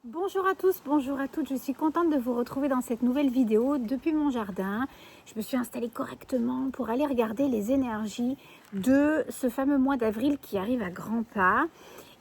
Bonjour à tous, bonjour à toutes, je suis contente de vous retrouver dans cette nouvelle vidéo depuis mon jardin. Je me suis installée correctement pour aller regarder les énergies de ce fameux mois d'avril qui arrive à grands pas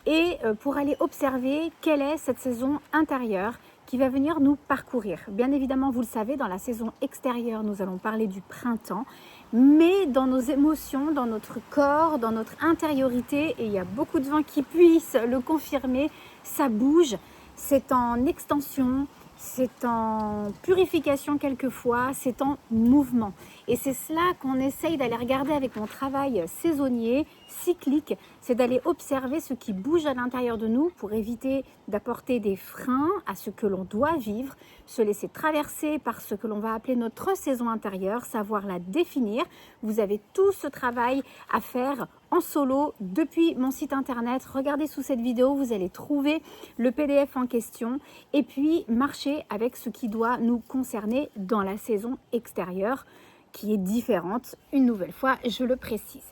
et pour aller observer quelle est cette saison intérieure qui va venir nous parcourir. Bien évidemment, vous le savez, dans la saison extérieure, nous allons parler du printemps, mais dans nos émotions, dans notre corps, dans notre intériorité, et il y a beaucoup de gens qui puissent le confirmer, ça bouge. C'est en extension, c'est en purification quelquefois, c'est en mouvement. Et c'est cela qu'on essaye d'aller regarder avec mon travail saisonnier, cyclique, c'est d'aller observer ce qui bouge à l'intérieur de nous pour éviter d'apporter des freins à ce que l'on doit vivre, se laisser traverser par ce que l'on va appeler notre saison intérieure, savoir la définir. Vous avez tout ce travail à faire en solo depuis mon site internet. Regardez sous cette vidéo, vous allez trouver le PDF en question et puis marcher avec ce qui doit nous concerner dans la saison extérieure qui est différente, une nouvelle fois, je le précise.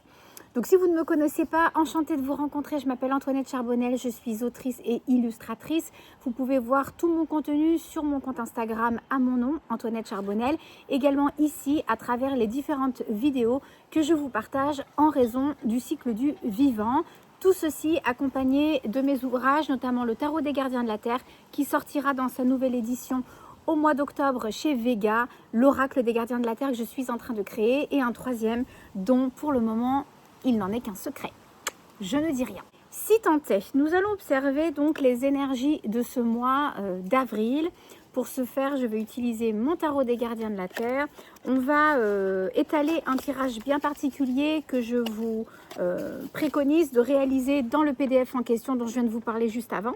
Donc si vous ne me connaissez pas, enchantée de vous rencontrer, je m'appelle Antoinette Charbonnel, je suis autrice et illustratrice. Vous pouvez voir tout mon contenu sur mon compte Instagram à mon nom, Antoinette Charbonnel, également ici à travers les différentes vidéos que je vous partage en raison du cycle du vivant. Tout ceci accompagné de mes ouvrages, notamment le Tarot des Gardiens de la Terre, qui sortira dans sa nouvelle édition au mois d'octobre chez Vega, l'oracle des Gardiens de la Terre que je suis en train de créer, et un troisième dont pour le moment il n'en est qu'un secret. Je ne dis rien. Si tant est, nous allons observer donc les énergies de ce mois d'avril. Pour ce faire, je vais utiliser mon tarot des Gardiens de la Terre. On va étaler un tirage bien particulier que je vous préconise de réaliser dans le PDF en question dont je viens de vous parler juste avant.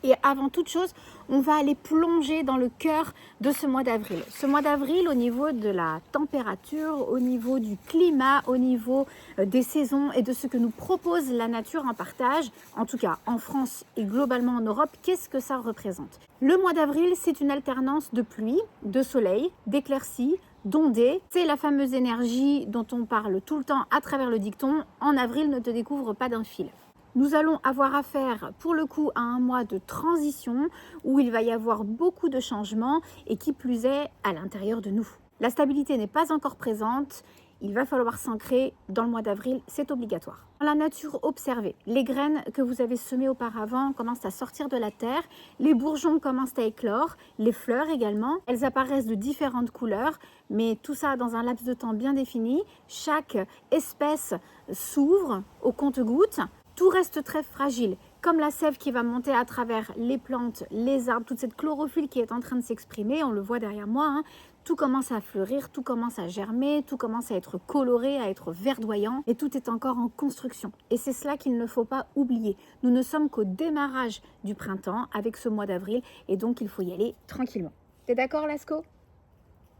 Et avant toute chose, on va aller plonger dans le cœur de ce mois d'avril. Ce mois d'avril, au niveau de la température, au niveau du climat, au niveau des saisons et de ce que nous propose la nature en partage, en tout cas en France et globalement en Europe, qu'est-ce que ça représente? Le mois d'avril, c'est une alternance de pluie, de soleil, d'éclaircies, d'ondées. C'est la fameuse énergie dont on parle tout le temps à travers le dicton « En avril, ne te découvre pas d'un fil ». Nous allons avoir affaire pour le coup à un mois de transition où il va y avoir beaucoup de changements et qui plus est à l'intérieur de nous. La stabilité n'est pas encore présente, il va falloir s'ancrer dans le mois d'avril, c'est obligatoire. Dans la nature observée, les graines que vous avez semées auparavant commencent à sortir de la terre, les bourgeons commencent à éclore, les fleurs également, elles apparaissent de différentes couleurs, mais tout ça dans un laps de temps bien défini. Chaque espèce s'ouvre au compte-gouttes. Tout reste très fragile, comme la sève qui va monter à travers les plantes, les arbres, toute cette chlorophylle qui est en train de s'exprimer, on le voit derrière moi, hein. Tout commence à fleurir, tout commence à germer, tout commence à être coloré, à être verdoyant, et tout est encore en construction. Et c'est cela qu'il ne faut pas oublier. Nous ne sommes qu'au démarrage du printemps avec ce mois d'avril, et donc il faut y aller tranquillement. T'es d'accord, Lasco?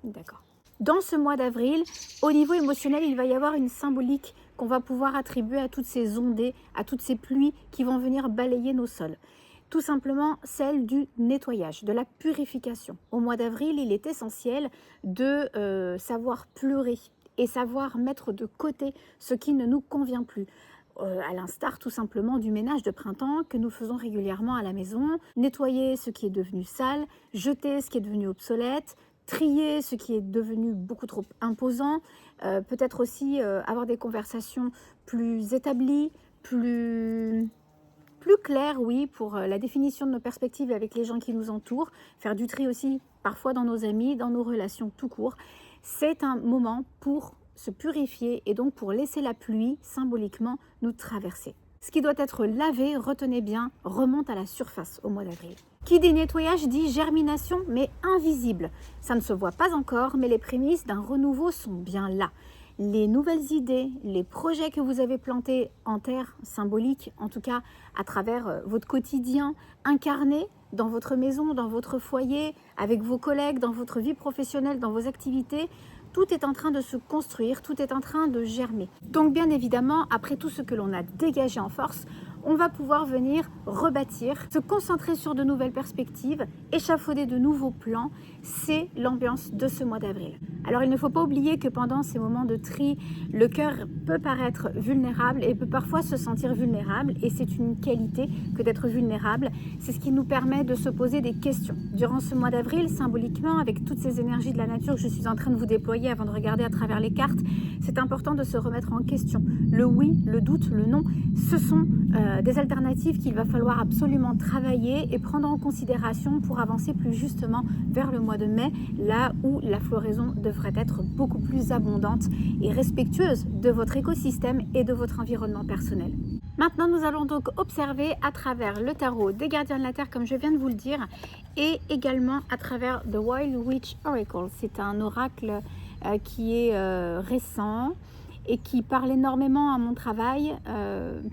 D'accord. Dans ce mois d'avril, au niveau émotionnel, il va y avoir une symbolique qu'on va pouvoir attribuer à toutes ces ondées, à toutes ces pluies qui vont venir balayer nos sols. Tout simplement celle du nettoyage, de la purification. Au mois d'avril, il est essentiel de savoir pleurer et savoir mettre de côté ce qui ne nous convient plus. À l'instar tout simplement du ménage de printemps que nous faisons régulièrement à la maison. Nettoyer ce qui est devenu sale, jeter ce qui est devenu obsolète, trier ce qui est devenu beaucoup trop imposant, peut-être aussi avoir des conversations plus établies, plus claires, oui, pour la définition de nos perspectives avec les gens qui nous entourent, faire du tri aussi parfois dans nos amis, dans nos relations tout court. C'est un moment pour se purifier et donc pour laisser la pluie symboliquement nous traverser. Ce qui doit être lavé, retenez bien, remonte à la surface au mois d'avril. Qui dit nettoyage dit germination, mais invisible. Ça ne se voit pas encore, mais les prémices d'un renouveau sont bien là. Les nouvelles idées, les projets que vous avez plantés en terre symbolique, en tout cas à travers votre quotidien, incarné dans votre maison, dans votre foyer, avec vos collègues, dans votre vie professionnelle, dans vos activités, tout est en train de se construire, tout est en train de germer. Donc bien évidemment, après tout ce que l'on a dégagé en force, on va pouvoir venir rebâtir, se concentrer sur de nouvelles perspectives, échafauder de nouveaux plans. C'est l'ambiance de ce mois d'avril. Alors il ne faut pas oublier que pendant ces moments de tri, le cœur peut paraître vulnérable et peut parfois se sentir vulnérable, et c'est une qualité que d'être vulnérable. C'est ce qui nous permet de se poser des questions. Durant ce mois d'avril, symboliquement, avec toutes ces énergies de la nature que je suis en train de vous déployer avant de regarder à travers les cartes, c'est important de se remettre en question. Le oui, le doute, le non, ce sont des alternatives qu'il va falloir absolument travailler et prendre en considération pour avancer plus justement vers le mois de mai, là où la floraison devrait être beaucoup plus abondante et respectueuse de votre écosystème et de votre environnement personnel. Maintenant, nous allons donc observer à travers le tarot des gardiens de la Terre, comme je viens de vous le dire, et également à travers The Wild Witch Oracle. C'est un oracle qui est récent et qui parle énormément à mon travail,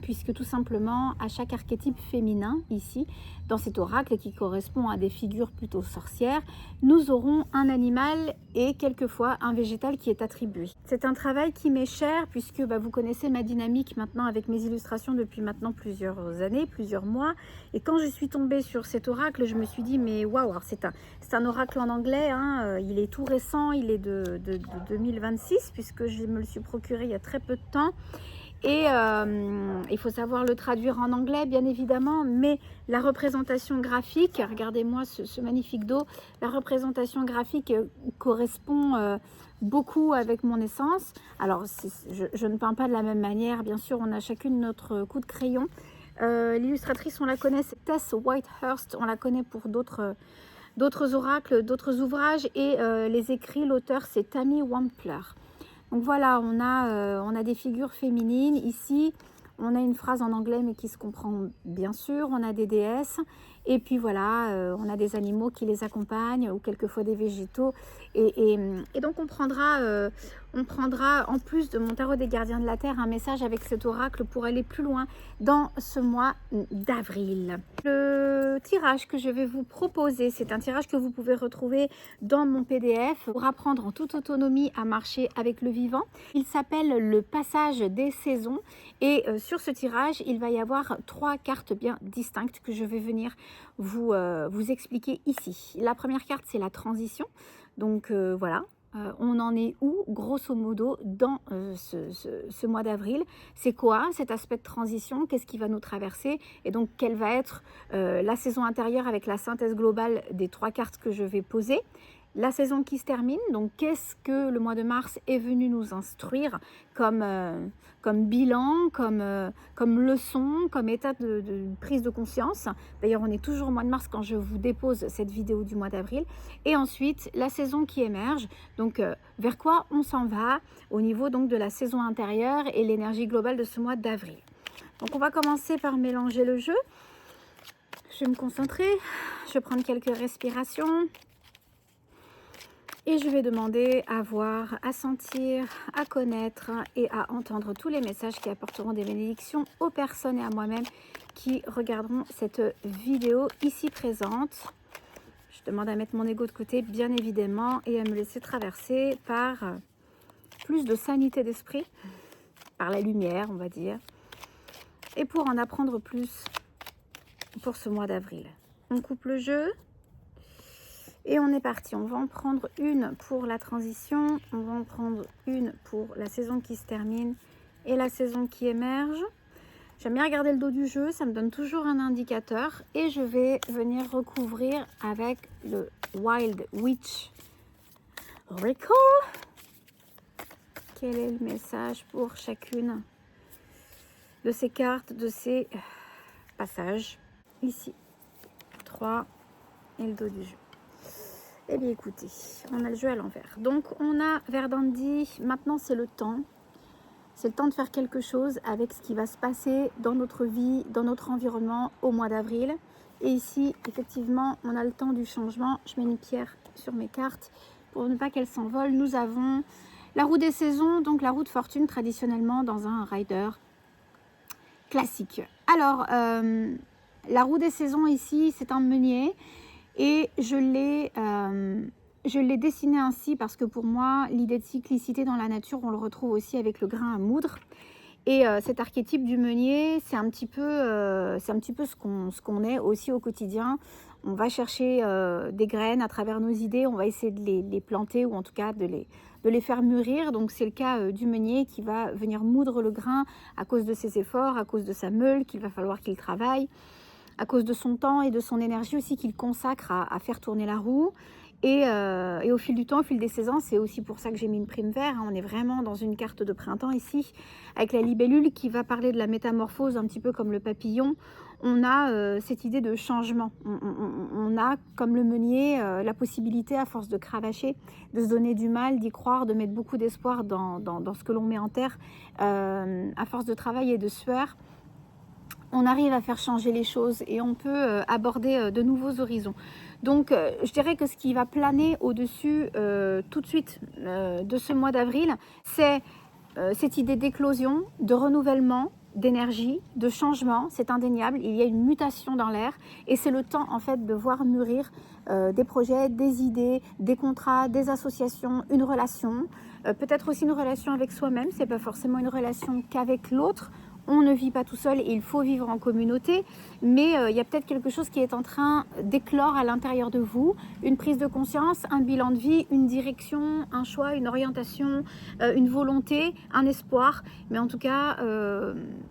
puisque tout simplement, à chaque archétype féminin, ici, dans cet oracle qui correspond à des figures plutôt sorcières, nous aurons un animal et quelquefois un végétal qui est attribué. C'est un travail qui m'est cher, puisque vous connaissez ma dynamique maintenant avec mes illustrations depuis maintenant plusieurs années, plusieurs mois. Et quand je suis tombée sur cet oracle, je me suis dit, mais waouh, c'est un oracle en anglais, hein, il est tout récent, il est de 2026, puisque je me le suis procuré il y a très peu de temps. Et il faut savoir le traduire en anglais, bien évidemment, mais la représentation graphique, regardez-moi ce magnifique dos, la représentation graphique correspond beaucoup avec mon essence. Alors, je ne peins pas de la même manière, bien sûr, on a chacune notre coup de crayon. L'illustratrice, on la connaît, c'est Tess Whitehurst, on la connaît pour d'autres oracles, d'autres ouvrages, et les écrits, l'auteur, c'est Tammy Wampler. Donc voilà, on a des figures féminines. Ici, on a une phrase en anglais, mais qui se comprend bien sûr. On a des déesses. Et puis voilà, on a des animaux qui les accompagnent, ou quelquefois des végétaux. Et donc on prendra, en plus de mon tarot des gardiens de la Terre, un message avec cet oracle pour aller plus loin dans ce mois d'avril. Le tirage que je vais vous proposer, c'est un tirage que vous pouvez retrouver dans mon PDF pour apprendre en toute autonomie à marcher avec le vivant. Il s'appelle le passage des saisons, et sur ce tirage, il va y avoir 3 cartes bien distinctes que je vais venir vous expliquer ici. La première carte, c'est la transition. Donc voilà, on en est où, grosso modo, dans ce mois d'avril? C'est quoi cet aspect de transition? Qu'est-ce qui va nous traverser? Et donc, quelle va être la saison intérieure avec la synthèse globale des 3 cartes que je vais poser? La saison qui se termine, donc qu'est-ce que le mois de mars est venu nous instruire comme bilan, comme leçon, comme état de prise de conscience. D'ailleurs, on est toujours au mois de mars quand je vous dépose cette vidéo du mois d'avril. Et ensuite, la saison qui émerge, donc vers quoi on s'en va au niveau donc de la saison intérieure et l'énergie globale de ce mois d'avril. Donc on va commencer par mélanger le jeu. Je vais me concentrer, je vais prendre quelques respirations. Et je vais demander à voir, à sentir, à connaître et à entendre tous les messages qui apporteront des bénédictions aux personnes et à moi-même qui regarderont cette vidéo ici présente. Je demande à mettre mon ego de côté, bien évidemment, et à me laisser traverser par plus de sanité d'esprit, par la lumière, on va dire, et pour en apprendre plus pour ce mois d'avril. On coupe le jeu. Et on est parti, on va en prendre une pour la transition, on va en prendre une pour la saison qui se termine et la saison qui émerge. J'aime bien regarder le dos du jeu, ça me donne toujours un indicateur. Et je vais venir recouvrir avec le Wild Witch Oracle. Quel est le message pour chacune de ces cartes, de ces passages? Ici, 3 et le dos du jeu. Eh bien écoutez, on a le jeu à l'envers. Donc on a Verdandi, maintenant c'est le temps. C'est le temps de faire quelque chose avec ce qui va se passer dans notre vie, dans notre environnement au mois d'avril. Et ici, effectivement, on a le temps du changement. Je mets une pierre sur mes cartes pour ne pas qu'elles s'envolent. Nous avons la roue des saisons, donc la roue de fortune traditionnellement dans un rider classique. Alors, la roue des saisons ici, c'est un meunier. Et je l'ai dessiné ainsi parce que pour moi, l'idée de cyclicité dans la nature, on le retrouve aussi avec le grain à moudre. Et cet archétype du meunier, c'est un petit peu ce qu'on est aussi au quotidien. On va chercher des graines à travers nos idées, on va essayer de les planter ou en tout cas de les faire mûrir. Donc c'est le cas du meunier qui va venir moudre le grain à cause de ses efforts, à cause de sa meule qu'il va falloir qu'il travaille, à cause de son temps et de son énergie aussi qu'il consacre à faire tourner la roue. Et au fil du temps, au fil des saisons, c'est aussi pour ça que j'ai mis une prime vert. On est vraiment dans une carte de printemps ici, avec la libellule qui va parler de la métamorphose, un petit peu comme le papillon. On a cette idée de changement. On a, comme le meunier, la possibilité, à force de cravacher, de se donner du mal, d'y croire, de mettre beaucoup d'espoir dans ce que l'on met en terre, à force de travail et de sueur. On arrive à faire changer les choses et on peut aborder de nouveaux horizons. Donc je dirais que ce qui va planer au-dessus tout de suite de ce mois d'avril, c'est cette idée d'éclosion, de renouvellement, d'énergie, de changement. C'est indéniable, il y a une mutation dans l'air et c'est le temps en fait de voir mûrir des projets, des idées, des contrats, des associations, une relation, peut-être aussi une relation avec soi-même, c'est pas forcément une relation qu'avec l'autre. On ne vit pas tout seul et il faut vivre en communauté, mais il y a peut-être quelque chose qui est en train d'éclore à l'intérieur de vous, une prise de conscience, un bilan de vie, une direction, un choix, une orientation, une volonté, un espoir. Mais en tout cas,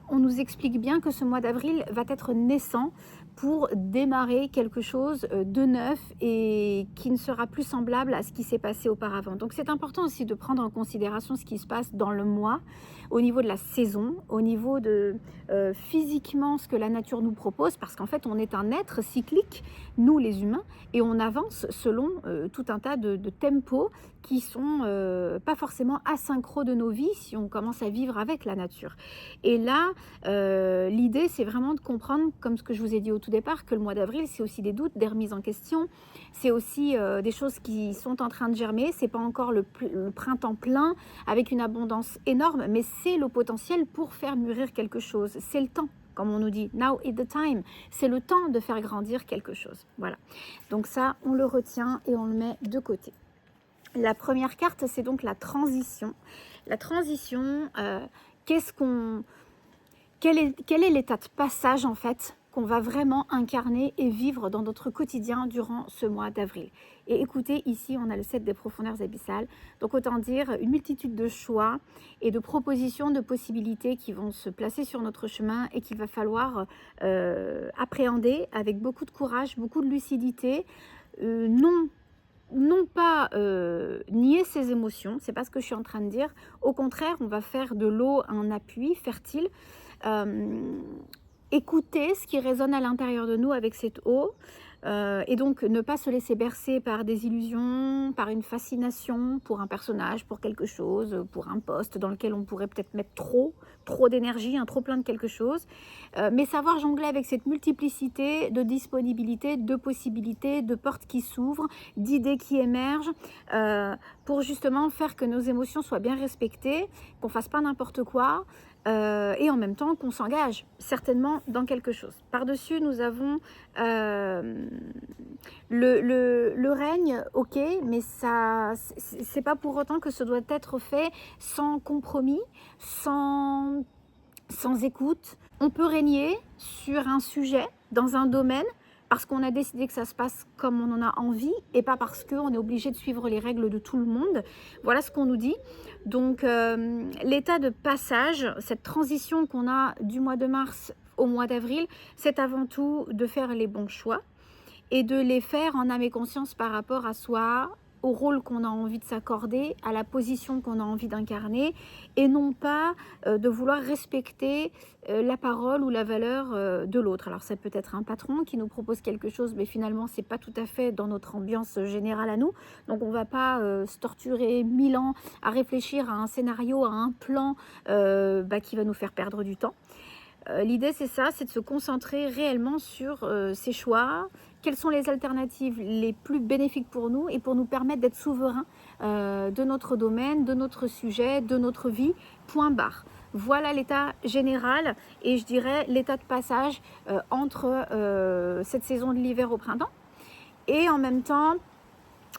on nous explique bien que ce mois d'avril va être naissant pour démarrer quelque chose de neuf et qui ne sera plus semblable à ce qui s'est passé auparavant. Donc c'est important aussi de prendre en considération ce qui se passe dans le mois, au niveau de la saison, au niveau de physiquement ce que la nature nous propose, parce qu'en fait on est un être cyclique, nous les humains, et on avance selon tout un tas de tempos qui sont pas forcément asynchro de nos vies si on commence à vivre avec la nature. Et là, l'idée c'est vraiment de comprendre, comme ce que je vous ai dit au tout départ, que le mois d'avril c'est aussi des doutes, des remises en question, c'est aussi des choses qui sont en train de germer. C'est pas encore le printemps plein avec une abondance énorme, mais c'est le potentiel pour faire mûrir quelque chose. C'est le temps, comme on nous dit, now is the time. C'est le temps de faire grandir quelque chose. Voilà. Donc ça, on le retient et on le met de côté. La première carte, c'est donc la transition. La transition, quel est l'état de passage en fait qu'on va vraiment incarner et vivre dans notre quotidien durant ce mois d'avril. Et écoutez, ici on a le 7 des profondeurs abyssales, donc autant dire une multitude de choix et de propositions, de possibilités qui vont se placer sur notre chemin et qu'il va falloir appréhender avec beaucoup de courage, beaucoup de lucidité, non pas nier ses émotions, c'est pas ce que je suis en train de dire. Au contraire, on va faire de l'eau un appui fertile. Écouter ce qui résonne à l'intérieur de nous avec cette eau. Et donc ne pas se laisser bercer par des illusions, par une fascination pour un personnage, pour quelque chose, pour un poste dans lequel on pourrait peut-être mettre trop d'énergie, trop plein de quelque chose, mais savoir jongler avec cette multiplicité de disponibilité, de possibilités, de portes qui s'ouvrent, d'idées qui émergent, pour justement faire que nos émotions soient bien respectées, qu'on fasse pas n'importe quoi, et en même temps qu'on s'engage certainement dans quelque chose. Par-dessus, nous avons le règne, ok, mais ça, c'est pas pour autant que ce doit être fait sans compromis, sans écoute. On peut régner sur un sujet, dans un domaine, parce qu'on a décidé que ça se passe comme on en a envie et pas parce qu'on est obligé de suivre les règles de tout le monde. Voilà ce qu'on nous dit. Donc l'état de passage, cette transition qu'on a du mois de mars au mois d'avril, c'est avant tout de faire les bons choix et de les faire en âme et conscience par rapport à soi, au rôle qu'on a envie de s'accorder, à la position qu'on a envie d'incarner, et non pas de vouloir respecter la parole ou la valeur de l'autre. Alors ça peut être un patron qui nous propose quelque chose, mais finalement c'est pas tout à fait dans notre ambiance générale à nous, donc on va pas se torturer 1000 ans à réfléchir à un scénario, à un plan qui va nous faire perdre du temps. L'idée c'est ça, c'est de se concentrer réellement sur ses choix, quelles sont les alternatives les plus bénéfiques pour nous et pour nous permettre d'être souverains de notre domaine, de notre sujet, de notre vie, point barre. Voilà l'état général et je dirais l'état de passage entre cette saison de l'hiver au printemps et en même temps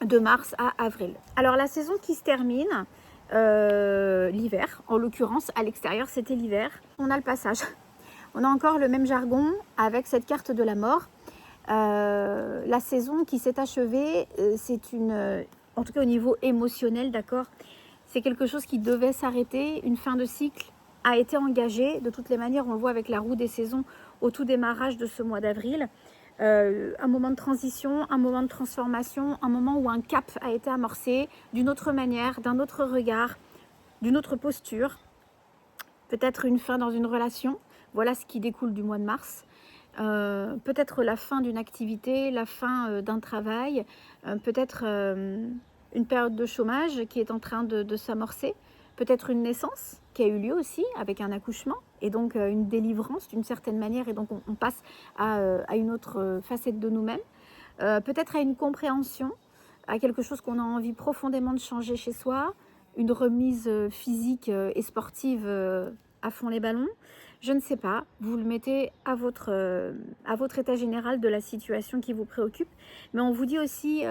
de mars à avril. Alors la saison qui se termine, l'hiver. En l'occurrence, à l'extérieur, c'était l'hiver. On a le passage. On a encore le même jargon avec cette carte de la mort. La saison qui s'est achevée, c'est en tout cas au niveau émotionnel, d'accord, c'est quelque chose qui devait s'arrêter. Une fin de cycle a été engagée. De toutes les manières, on le voit avec la roue des saisons au tout démarrage de ce mois d'avril. Un moment de transition, un moment de transformation, un moment où un cap a été amorcé d'une autre manière, d'un autre regard, d'une autre posture. Peut-être une fin dans une relation. Voilà ce qui découle du mois de mars. Peut-être la fin d'une activité, la fin d'un travail, peut-être une période de chômage qui est en train de s'amorcer, peut-être une naissance qui a eu lieu aussi avec un accouchement et donc une délivrance d'une certaine manière et donc on passe à une autre facette de nous-mêmes, peut-être à une compréhension, à quelque chose qu'on a envie profondément de changer chez soi, une remise physique et sportive à fond les ballons. Je ne sais pas, vous le mettez à votre état général de la situation qui vous préoccupe, mais on vous dit aussi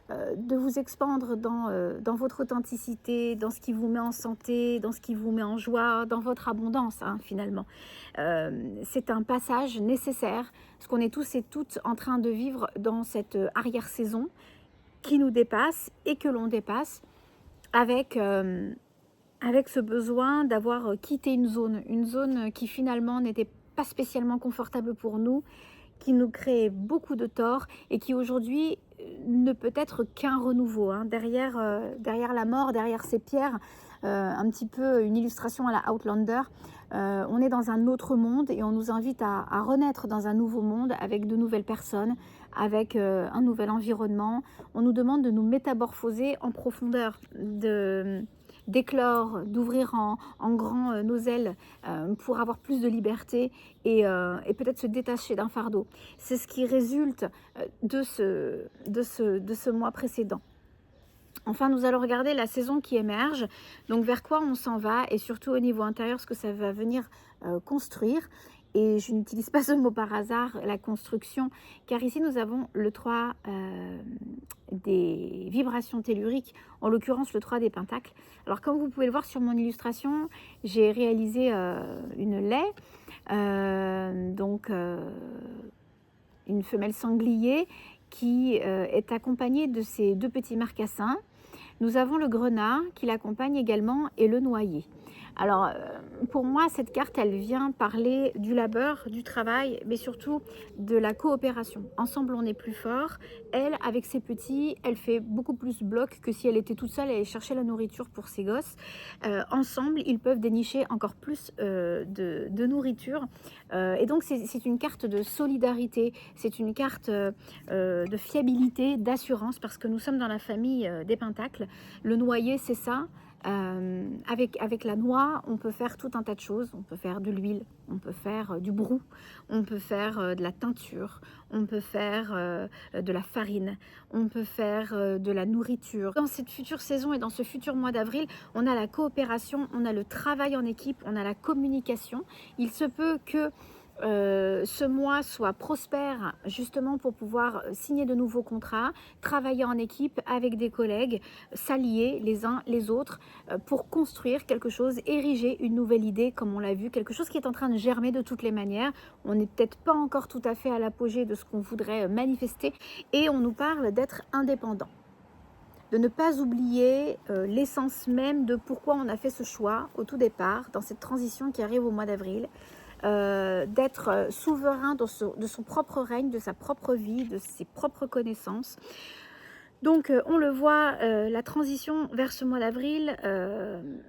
de vous expandre dans votre authenticité, dans ce qui vous met en santé, dans ce qui vous met en joie, dans votre abondance finalement. C'est un passage nécessaire, parce qu'on est tous et toutes en train de vivre dans cette arrière-saison qui nous dépasse et que l'on dépasse avec ce besoin d'avoir quitté une zone qui finalement n'était pas spécialement confortable pour nous, qui nous crée beaucoup de tort et qui aujourd'hui ne peut être qu'un renouveau. Derrière la mort, derrière ces pierres, un petit peu une illustration à la Outlander, on est dans un autre monde et on nous invite à renaître dans un nouveau monde avec de nouvelles personnes, avec un nouvel environnement. On nous demande de nous métamorphoser en profondeur, d'éclore, d'ouvrir en grand nos ailes pour avoir plus de liberté et peut-être se détacher d'un fardeau. C'est ce qui résulte de ce mois précédent. Enfin, nous allons regarder la saison qui émerge, donc vers quoi on s'en va et surtout au niveau intérieur, ce que ça va venir construire. Et je n'utilise pas ce mot par hasard, la construction, car ici nous avons le 3 des vibrations telluriques, en l'occurrence le 3 des pentacles. Alors comme vous pouvez le voir sur mon illustration, j'ai réalisé une laie, donc une femelle sanglier qui est accompagnée de ces deux petits marcassins. Nous avons le grenat qui l'accompagne également et le noyer. Alors, pour moi, cette carte, elle vient parler du labeur, du travail, mais surtout de la coopération. Ensemble, on est plus fort. Elle, avec ses petits, elle fait beaucoup plus bloc que si elle était toute seule et allait chercher la nourriture pour ses gosses. Ensemble, ils peuvent dénicher encore plus de nourriture. Et donc, c'est une carte de solidarité, c'est une carte de fiabilité, d'assurance, parce que nous sommes dans la famille des pentacles. Le noyer, c'est ça. Avec la noix, on peut faire tout un tas de choses. On peut faire de l'huile, on peut faire du brou, on peut faire de la teinture, on peut faire de la farine, on peut faire de la nourriture. Dans cette future saison et dans ce futur mois d'avril, on a la coopération, on a le travail en équipe, on a la communication. Il se peut que ce mois soit prospère justement pour pouvoir signer de nouveaux contrats, travailler en équipe avec des collègues, s'allier les uns les autres pour construire quelque chose, ériger une nouvelle idée comme on l'a vu, quelque chose qui est en train de germer de toutes les manières. On n'est peut-être pas encore tout à fait à l'apogée de ce qu'on voudrait manifester et on nous parle d'être indépendant, de ne pas oublier l'essence même de pourquoi on a fait ce choix au tout départ dans cette transition qui arrive au mois d'avril. D'être souverain de son propre règne, de sa propre vie, de ses propres connaissances. Donc on le voit, la transition vers ce mois d'avril,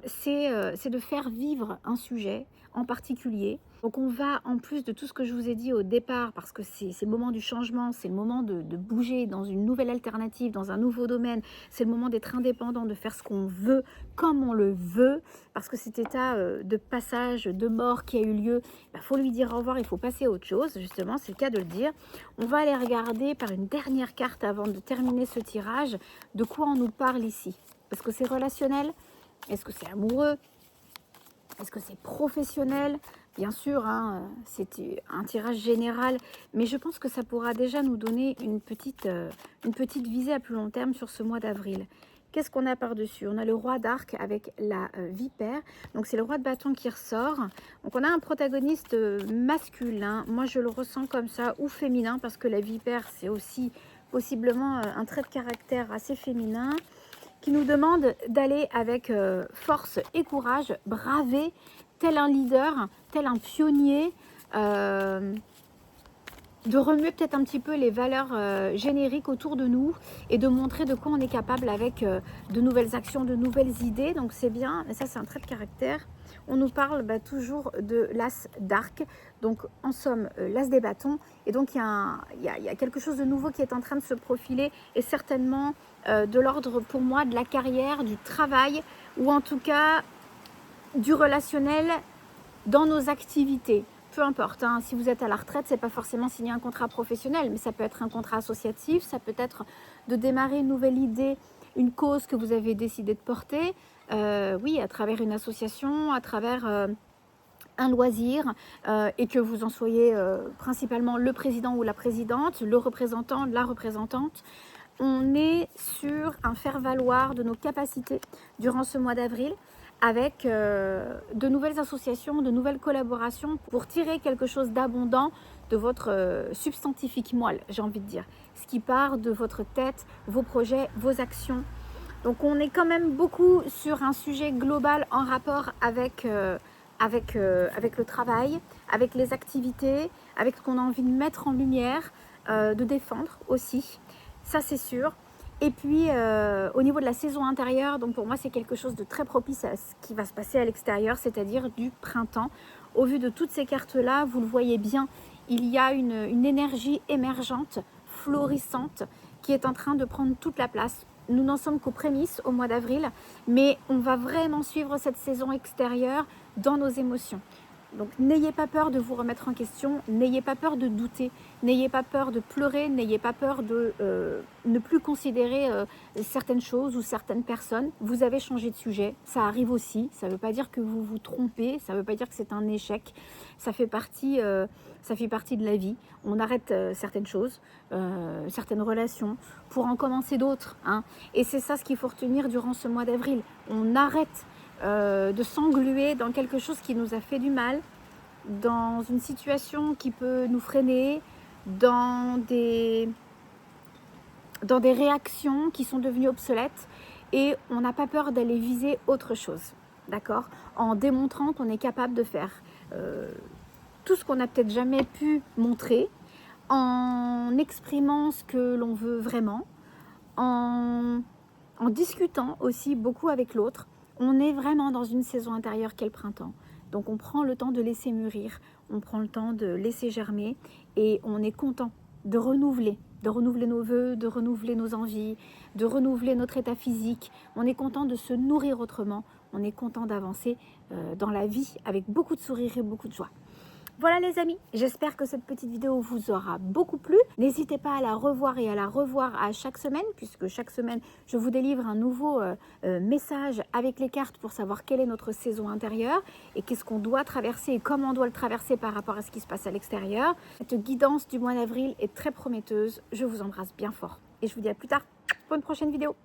c'est de faire vivre un sujet en particulier. Donc on va, en plus de tout ce que je vous ai dit au départ, parce que c'est le moment du changement, c'est le moment de bouger dans une nouvelle alternative, dans un nouveau domaine, c'est le moment d'être indépendant, de faire ce qu'on veut, comme on le veut, parce que cet état de passage, de mort qui a eu lieu, il faut lui dire au revoir, il faut passer à autre chose, justement, c'est le cas de le dire. On va aller regarder par une dernière carte avant de terminer ce tirage, de quoi on nous parle ici. Est-ce que c'est relationnel? Est-ce que c'est amoureux? Est-ce que c'est professionnel? Bien sûr, c'est un tirage général, mais je pense que ça pourra déjà nous donner une petite visée à plus long terme sur ce mois d'avril. Qu'est-ce qu'on a par-dessus? On a le roi d'arc avec la vipère. Donc, c'est le roi de bâton qui ressort. Donc, on a un protagoniste masculin. Moi, je le ressens comme ça, ou féminin, parce que la vipère, c'est aussi possiblement un trait de caractère assez féminin, qui nous demande d'aller avec force et courage, braver tel un leader, tel un pionnier, de remuer peut-être un petit peu les valeurs génériques autour de nous et de montrer de quoi on est capable avec de nouvelles actions, de nouvelles idées. Donc c'est bien, mais ça c'est un trait de caractère. On nous parle toujours de l'as d'arc, donc en somme l'as des bâtons. Et donc il y a quelque chose de nouveau qui est en train de se profiler et certainement de l'ordre pour moi de la carrière, du travail ou en tout cas du relationnel dans nos activités. Peu importe, hein, si vous êtes à la retraite, c'est pas forcément signer un contrat professionnel, mais ça peut être un contrat associatif, ça peut être de démarrer une nouvelle idée, une cause que vous avez décidé de porter, oui, à travers une association, à travers un loisir, et que vous en soyez principalement le président ou la présidente, le représentant, la représentante. On est sur un faire-valoir de nos capacités durant ce mois d'avril, avec de nouvelles associations, de nouvelles collaborations pour tirer quelque chose d'abondant de votre substantifique moelle, j'ai envie de dire. Ce qui part de votre tête, vos projets, vos actions. Donc on est quand même beaucoup sur un sujet global en rapport avec le travail, avec les activités, avec ce qu'on a envie de mettre en lumière, de défendre aussi. Ça c'est sûr. Et puis au niveau de la saison intérieure, donc pour moi c'est quelque chose de très propice à ce qui va se passer à l'extérieur, c'est-à-dire du printemps. Au vu de toutes ces cartes-là, vous le voyez bien, il y a une énergie émergente, florissante, qui est en train de prendre toute la place. Nous n'en sommes qu'aux prémices au mois d'avril, mais on va vraiment suivre cette saison extérieure dans nos émotions. Donc n'ayez pas peur de vous remettre en question, n'ayez pas peur de douter, n'ayez pas peur de pleurer, n'ayez pas peur de ne plus considérer certaines choses ou certaines personnes. Vous avez changé de sujet, ça arrive aussi, ça ne veut pas dire que vous vous trompez, ça ne veut pas dire que c'est un échec, ça fait partie de la vie. On arrête certaines choses, certaines relations pour en commencer d'autres, hein. Et c'est ça ce qu'il faut retenir durant ce mois d'avril. On arrête de s'engluer dans quelque chose qui nous a fait du mal, dans une situation qui peut nous freiner, dans des réactions qui sont devenues obsolètes, et on n'a pas peur d'aller viser autre chose, d'accord? En démontrant qu'on est capable de faire tout ce qu'on n'a peut-être jamais pu montrer, en exprimant ce que l'on veut vraiment, en discutant aussi beaucoup avec l'autre. On est vraiment dans une saison intérieure qu'est le printemps. Donc on prend le temps de laisser mûrir, on prend le temps de laisser germer et on est content de renouveler nos vœux, de renouveler nos envies, de renouveler notre état physique. On est content de se nourrir autrement, on est content d'avancer dans la vie avec beaucoup de sourire et beaucoup de joie. Voilà les amis, j'espère que cette petite vidéo vous aura beaucoup plu. N'hésitez pas à la revoir et à la revoir à chaque semaine, puisque chaque semaine, je vous délivre un nouveau message avec les cartes pour savoir quelle est notre saison intérieure et qu'est-ce qu'on doit traverser et comment on doit le traverser par rapport à ce qui se passe à l'extérieur. Cette guidance du mois d'avril est très prometteuse. Je vous embrasse bien fort et je vous dis à plus tard pour une prochaine vidéo.